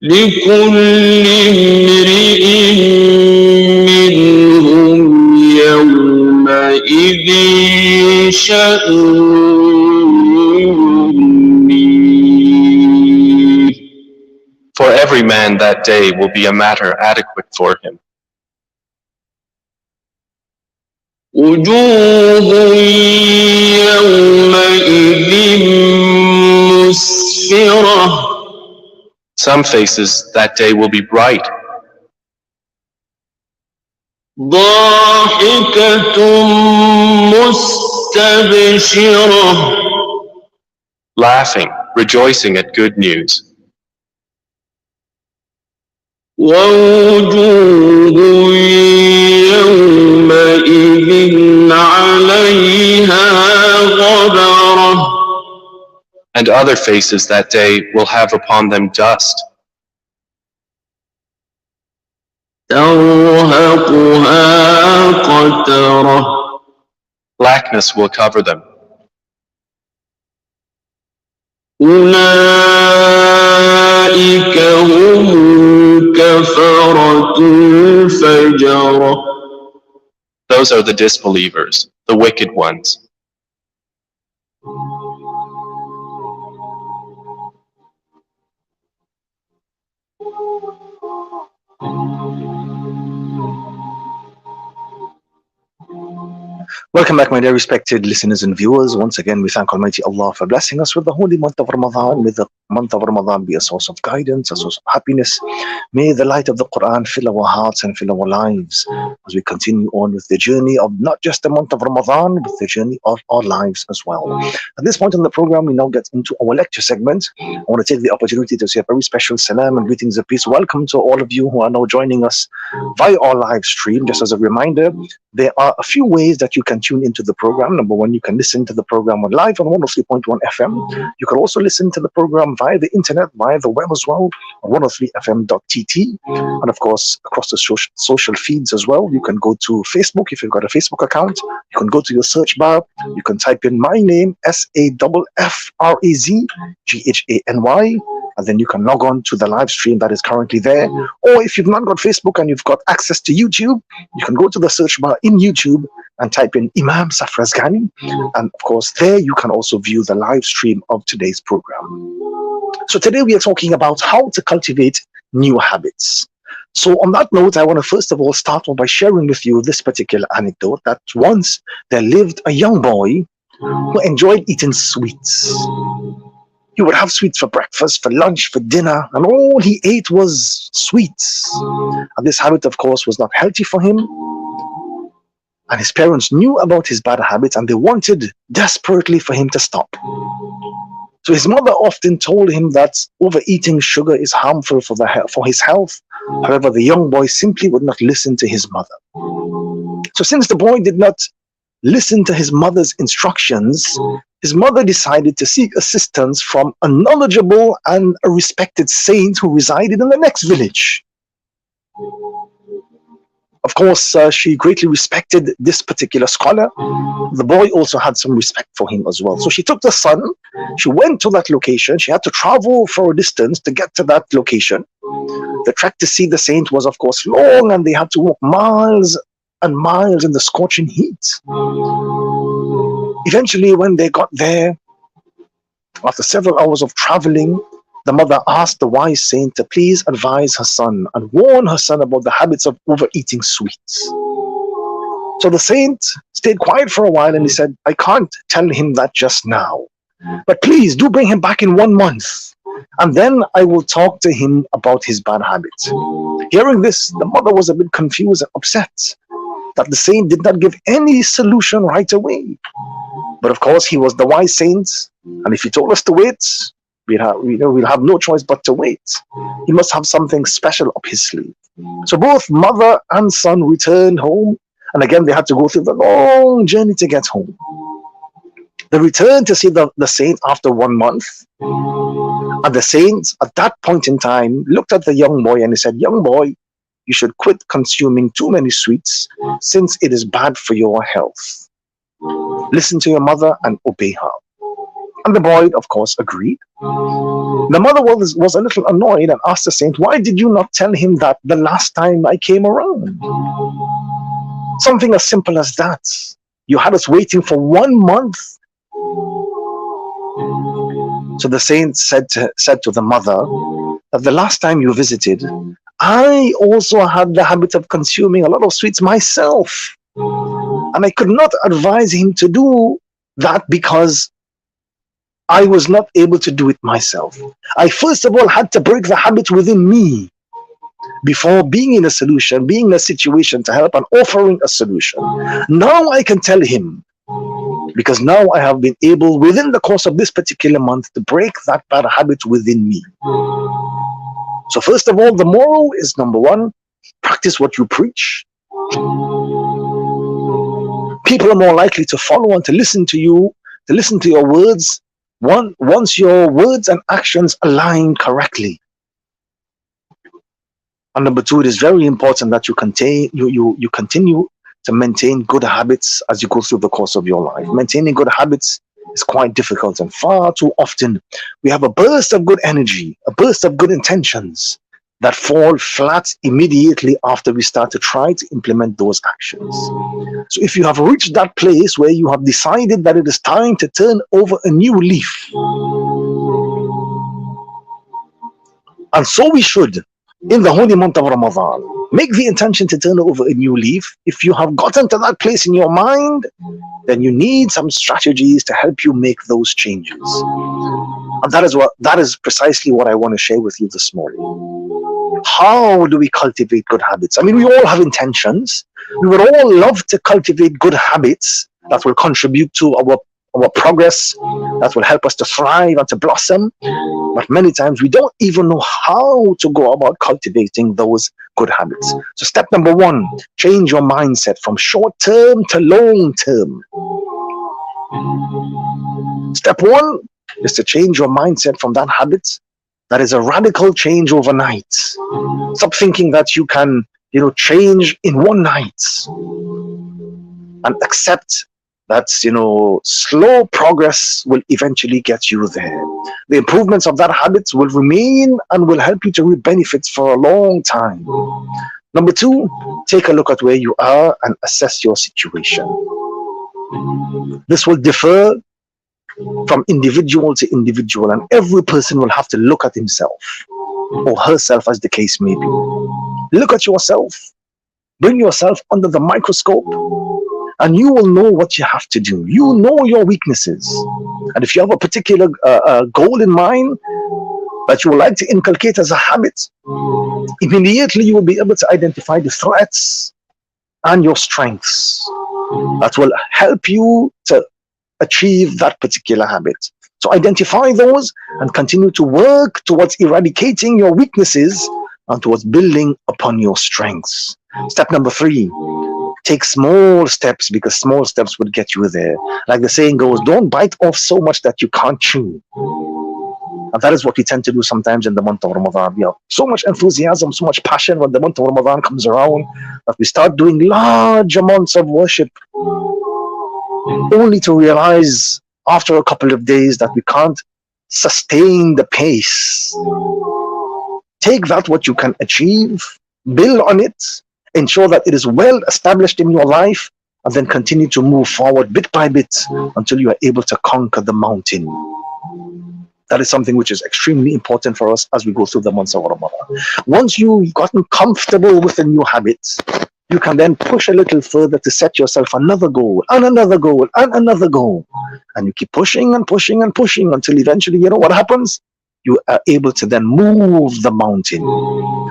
لكل امرئ منهم يومئذ شأن يغنيه. For every man that day will be a matter adequate for him. وجوه يومئذ مسفرة. Some faces that day will be bright, ضاحكة مستبشرة. laughing, rejoicing at good news. ووجوه يومئذ عليها غبرة. And other faces that day will have upon them dust. ترهقها قترة. Blackness will cover them. أولئك هم الكفرة الفجرة. Those are the disbelievers, the wicked ones. Welcome back, my dear respected listeners and viewers. Once again, we thank Almighty Allah for blessing us with the holy month of Ramadan. May the month of Ramadan be a source of guidance, a source of happiness. May the light of the Quran fill our hearts and fill our lives as we continue on with the journey of not just the month of Ramadan, but the journey of our lives as well. At this point in the program, we now get into our lecture segment. I want to take the opportunity to say a very special salam and greetings of peace. Welcome to all of you who are now joining us via our live stream. Just as a reminder, there are a few ways that you can tune into the program. Number one, you can listen to the program live on 103.1 FM. You can also listen to the program via the internet, via the web as well, on 103fm.tt. And of course, across the social feeds as well. You can go to Facebook if you've got a Facebook account. You can go to your search bar. You can type in my name, SAFFRAZGHANY. And then you can log on to the live stream that is currently there. Or if you've not got Facebook and you've got access to YouTube, you can go to the search bar in YouTube and type in Imam Safraz Ghani. And of course, there you can also view the live stream of today's program. So today we are talking about how to cultivate new habits. So on that note, I want to first of all start off by sharing with you this particular anecdote that once there lived a young boy who enjoyed eating sweets. He would have sweets for breakfast, for lunch, for dinner, and all he ate was sweets. And this habit, of course, was not healthy for him. And his parents knew about his bad habits and they wanted desperately for him to stop. So his mother often told him that overeating sugar is harmful for his health. However, the young boy simply would not listen to his mother. So since the boy did not listen to his mother's instructions, his mother decided to seek assistance from a knowledgeable and a respected saint who resided in the next village. Of course, she greatly respected this particular scholar. The boy also had some respect for him as well. So she took the son, she went to that location. She had to travel for a distance to get to that location. The trek to see the saint was, of course, long, and they had to walk miles and miles in the scorching heat. Eventually, when they got there, after several hours of traveling, the mother asked the wise saint to please advise her son and warn her son about the habits of overeating sweets. So the saint stayed quiet for a while and he said, I can't tell him that just now, but please do bring him back in 1 month, and then I will talk to him about his bad habits. Hearing this, the mother was a bit confused and upset that the saint did not give any solution right away. But of course, he was the wise saint, and if he told us to wait, we'll have no choice but to wait. He must have something special up his sleeve. So both mother and son returned home, and again they had to go through the long journey to get home. They returned to see the saint after 1 month, and the saint at that point in time looked at the young boy and he said, young boy, you should quit consuming too many sweets since it is bad for your health. Listen to your mother and obey her. And the boy, of course, agreed. The mother was a little annoyed and asked the saint, why did you not tell him that the last time I came around? Something as simple as that. You had us waiting for 1 month. So the saint said to the mother that the last time you visited, I also had the habit of consuming a lot of sweets myself. And I could not advise him to do that because I was not able to do it myself. I first of all had to break the habit within me before being in a solution, being in a situation to help and offering a solution. Now I can tell him, because now I have been able within the course of this particular month to break that bad habit within me. So first of all, the moral is number one, practice what you preach. People are more likely to follow and to listen to you, to listen to your words, once your words and actions align correctly. And number two, it is very important that you continue to maintain good habits as you go through the course of your life. Maintaining good habits is quite difficult, and far too often we have a burst of good energy, a burst of good intentions that fall flat immediately after we start to try to implement those actions. So if you have reached that place where you have decided that it is time to turn over a new leaf, and so we should, in the holy month of Ramadan, make the intention to turn over a new leaf. If you have gotten to that place in your mind, then you need some strategies to help you make those changes. And that is precisely what I want to share with you this morning. How do we cultivate good habits? I mean, we all have intentions. We would all love to cultivate good habits that will contribute to our progress, that will help us to thrive and to blossom. But many times we don't even know how to go about cultivating those good habits. So step number one, change your mindset from short term to long term. Step one is to change your mindset from that habit. That is a radical change overnight. Stop thinking that you can, change in one night, and accept that, slow progress will eventually get you there. The improvements of that habit will remain and will help you to reap benefits for a long time. Number two, take a look at where you are and assess your situation. This will differ from individual to individual, and every person will have to look at himself or herself, as the case may be. Look at yourself, bring yourself under the microscope, and you will know what you have to do. You know your weaknesses. And if you have a particular goal in mind that you would like to inculcate as a habit, immediately you will be able to identify the threats and your strengths that will help you to achieve that particular habit. So identify those and continue to work towards eradicating your weaknesses and towards building upon your strengths. Step number three, take small steps, because small steps would get you there. Like the saying goes, don't bite off so much that you can't chew. And that is what we tend to do sometimes in the month of Ramadan. We have so much enthusiasm, so much passion when the month of Ramadan comes around, that we start doing large amounts of worship, only to realize after a couple of days that we can't sustain the pace. Take that what you can achieve, build on it, ensure that it is well established in your life, and then continue to move forward bit by bit until you are able to conquer the mountain. That is something which is extremely important for us as we go through the months of Ramadan. Once you've gotten comfortable with the new habits, you can then push a little further to set yourself another goal and another goal and another goal. And you keep pushing and pushing and pushing until eventually, what happens? You are able to then move the mountain.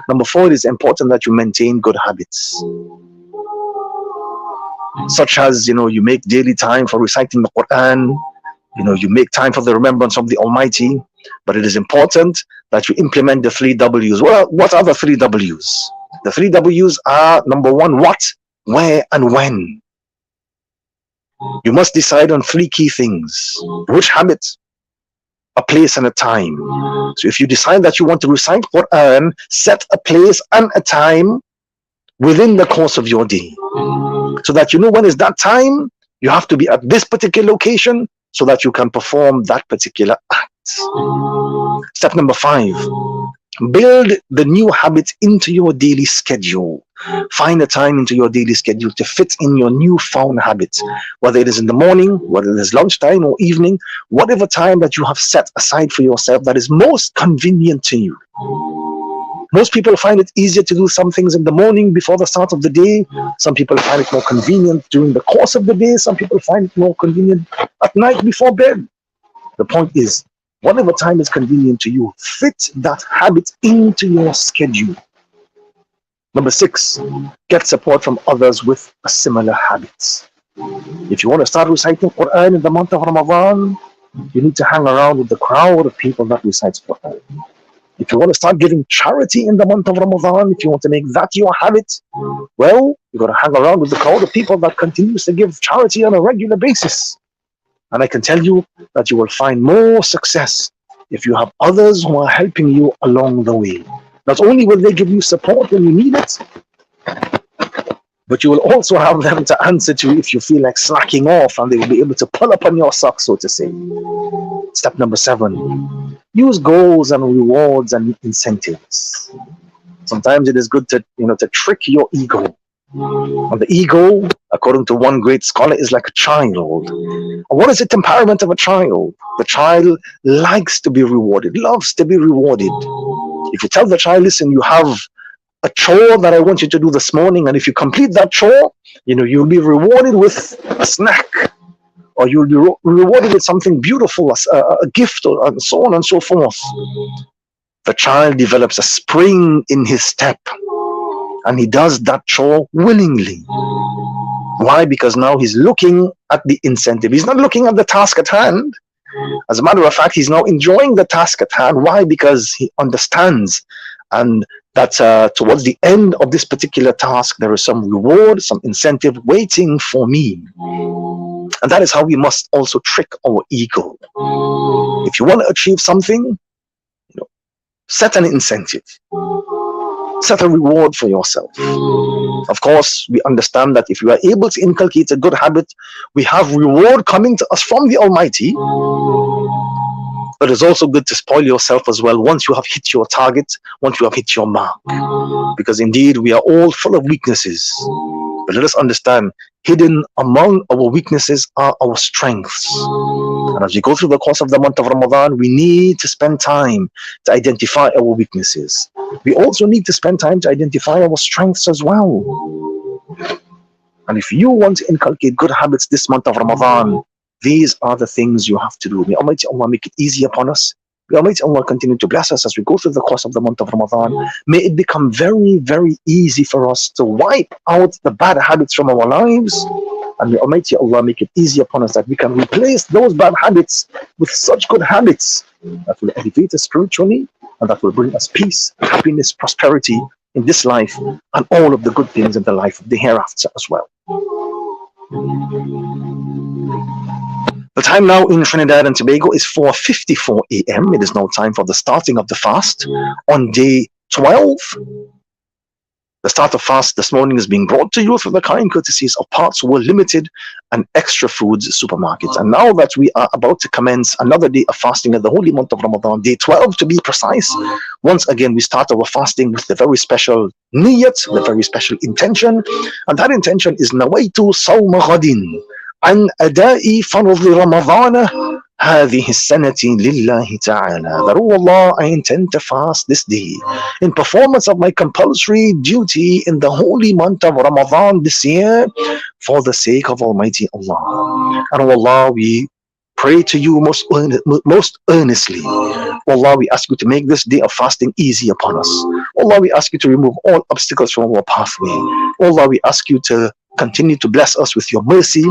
Number four, it is important that you maintain good habits, such as, you make daily time for reciting the Quran, you make time for the remembrance of the Almighty. But it is important that you implement the 3 W's. Well, what are the 3 W's? The 3 W's are, number one, what, where, and when. You must decide on 3 key things: which habit, a place, and a time. So if you decide that you want to recite Quran, set a place and a time within the course of your day, so that when is that time, you have to be at this particular location, so that you can perform that particular act. Step number 5, build the new habit into your daily schedule. Find a time into your daily schedule to fit in your newfound habit, whether it is in the morning, whether it is lunchtime or evening, whatever time that you have set aside for yourself that is most convenient to you. Most people find it easier to do some things in the morning before the start of the day. Some people find it more convenient during the course of the day. Some people find it more convenient at night before bed. The point is, whatever time is convenient to you, fit that habit into your schedule. Number 6, get support from others with a similar habit. If you want to start reciting Quran in the month of Ramadan, you need to hang around with the crowd of people that recites Quran. If you want to start giving charity in the month of Ramadan, if you want to make that your habit, well, you got to hang around with the crowd of people that continues to give charity on a regular basis. And I can tell you that you will find more success if you have others who are helping you along the way. Not only will they give you support when you need it, but you will also have them to answer to if you feel like slacking off, and they will be able to pull up on your socks, so to say. Step number 7, use goals and rewards and incentives. Sometimes it is good to trick your ego. And the ego, according to one great scholar, is like a child. And what is the temperament of a child? The child likes to be rewarded, loves to be rewarded. If you tell the child, listen, you have a chore that I want you to do this morning, and if you complete that chore, you'll be rewarded with a snack, or you'll be rewarded with something beautiful, a gift, and so on and so forth. The child develops a spring in his step, and he does that chore willingly. Why? Because now he's looking at the incentive. He's not looking at the task at hand. As a matter of fact, he's now enjoying the task at hand. Why? Because he understands and that towards the end of this particular task, there is some reward, some incentive waiting for me. And that is how we must also trick our ego. If you want to achieve something, set an incentive. Set a reward for yourself. Of course, we understand that if we are able to inculcate a good habit, we have reward coming to us from the Almighty. But it's also good to spoil yourself as well once you have hit your target, once you have hit your mark. Because indeed, we are all full of weaknesses. But let us understand, hidden among our weaknesses are our strengths. And as we go through the course of the month of Ramadan, we need to spend time to identify our weaknesses. We also need to spend time to identify our strengths as well. And if you want to inculcate good habits this month of Ramadan, these are the things you have to do. May Almighty Allah make it easy upon us. May Almighty Allah continue to bless us as we go through the course of the month of Ramadan. May it become very, very easy for us to wipe out the bad habits from our lives. And may Almighty Allah make it easy upon us that we can replace those bad habits with such good habits that will elevate us spiritually and that will bring us peace, happiness, prosperity in this life and all of the good things in the life of the hereafter as well. The time now in Trinidad and Tobago is 4:54 a.m. It is now time for the starting of the fast on day 12. The start of fast this morning is being brought to you through the kind courtesies of Parts World Limited and Extra Foods Supermarkets. And now that we are about to commence another day of fasting in the holy month of Ramadan, day 12 to be precise, once again we start our fasting with the very special niyat, the very special intention. And that intention is Nawaitu Sawma Ghadin عن أداء فرض رمضان هذه السنة لله تعالى. That, oh Allah, I intend to fast this day in performance of my compulsory duty in the holy month of Ramadan this year for the sake of Almighty Allah. And, oh Allah, we pray to you most earnestly. Oh Allah, we ask you to make this day of fasting easy upon us. Oh Allah, we ask you to remove all obstacles from our pathway. Oh Allah, we ask you to continue to bless us with your mercy,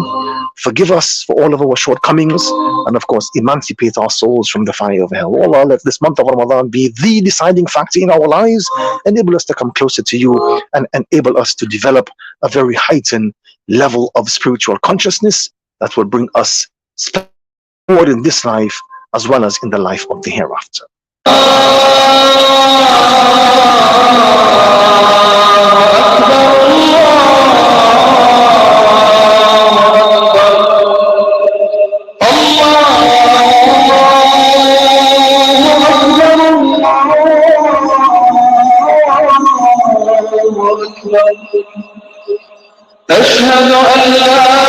forgive us for all of our shortcomings, and of course emancipate our souls from the fire of hell. Oh Allah, let this month of Ramadan be the deciding factor in our lives, enable us to come closer to you, and enable us to develop a very heightened level of spiritual consciousness that will bring us forward in this life as well as in the life of the hereafter. Allah أشهد أن لا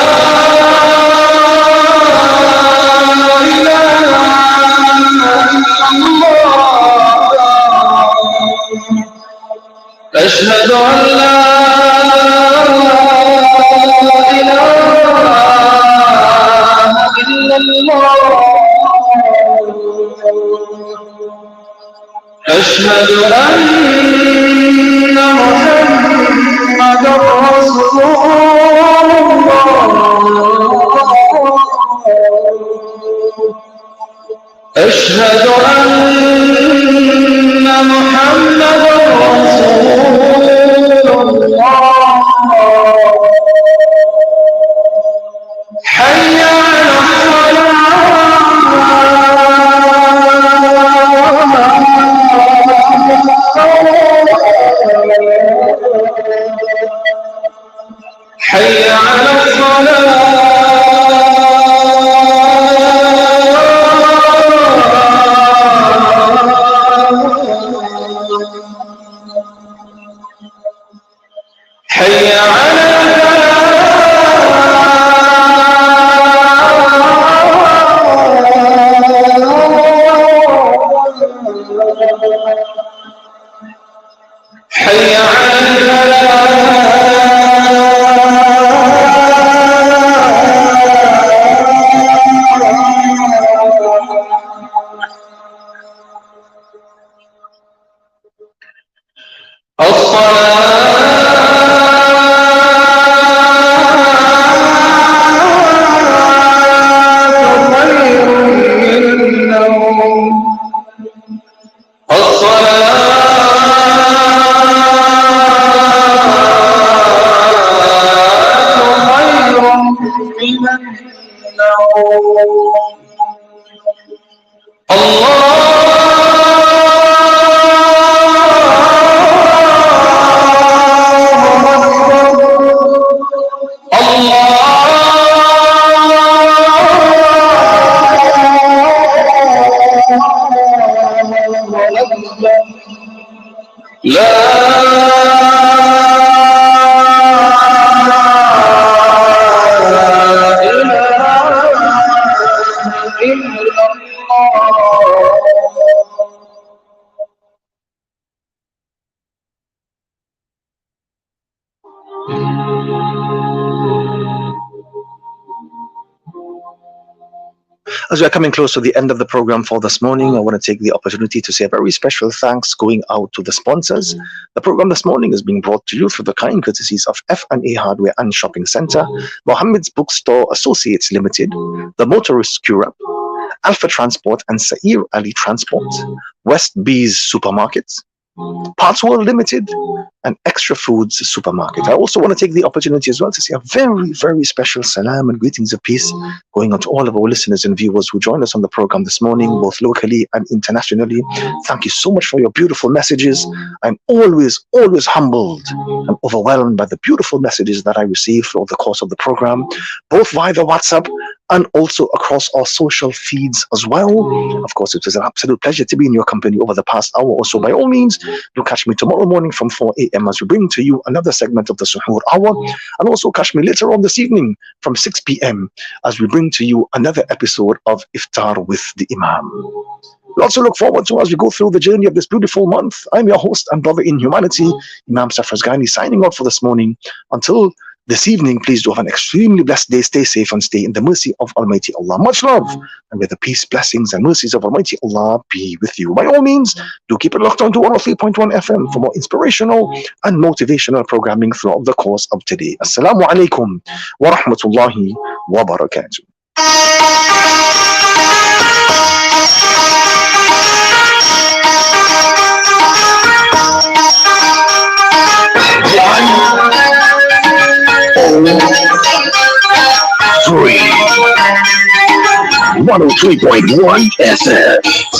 أشهد أن لا إله إلا الله أشهد أن محمدا رسول الله أشهد أن محمدا رسول الله حي على حي على حي على حي على As we are coming close to the end of the program for this morning, I want to take the opportunity to say a very special thanks going out to the sponsors. The program this morning is being brought to you through the kind courtesies of F&A Hardware and Shopping Center, Mohammed's Bookstore Associates Limited, The Motorist Europe, Alpha Transport and Sair Ali Transport, West Bees Supermarkets, Parts World Limited, and Extra Foods Supermarket. I also want to take the opportunity as well to say a very, very special salam and greetings of peace going on to all of our listeners and viewers who joined us on the program this morning, both locally and internationally. Thank you so much for your beautiful messages. I'm always, always humbled and overwhelmed by the beautiful messages that I receive throughout the course of the program, both via the WhatsApp and also across our social feeds as well. Of course, it was an absolute pleasure to be in your company over the past hour or so. By all means, do catch me tomorrow morning from 4 a.m. as we bring to you another segment of the Suhoor Hour, and also catch me later on this evening from 6 p.m. as we bring to you another episode of Iftar with the Imam. Lots to look forward to as we go through the journey of this beautiful month. I'm your host and brother in humanity, Imam Safraz Ghani, signing out for this morning. Until this evening, please do have an extremely blessed day. Stay safe and stay in the mercy of Almighty Allah. Much love, and may the peace, blessings, and mercies of Almighty Allah be with you. By all means, do keep it locked on to 103.1 FM for more inspirational and motivational programming throughout the course of today. Assalamu alaikum wa rahmatullahi wa barakatuh. Three. 103.1 FM.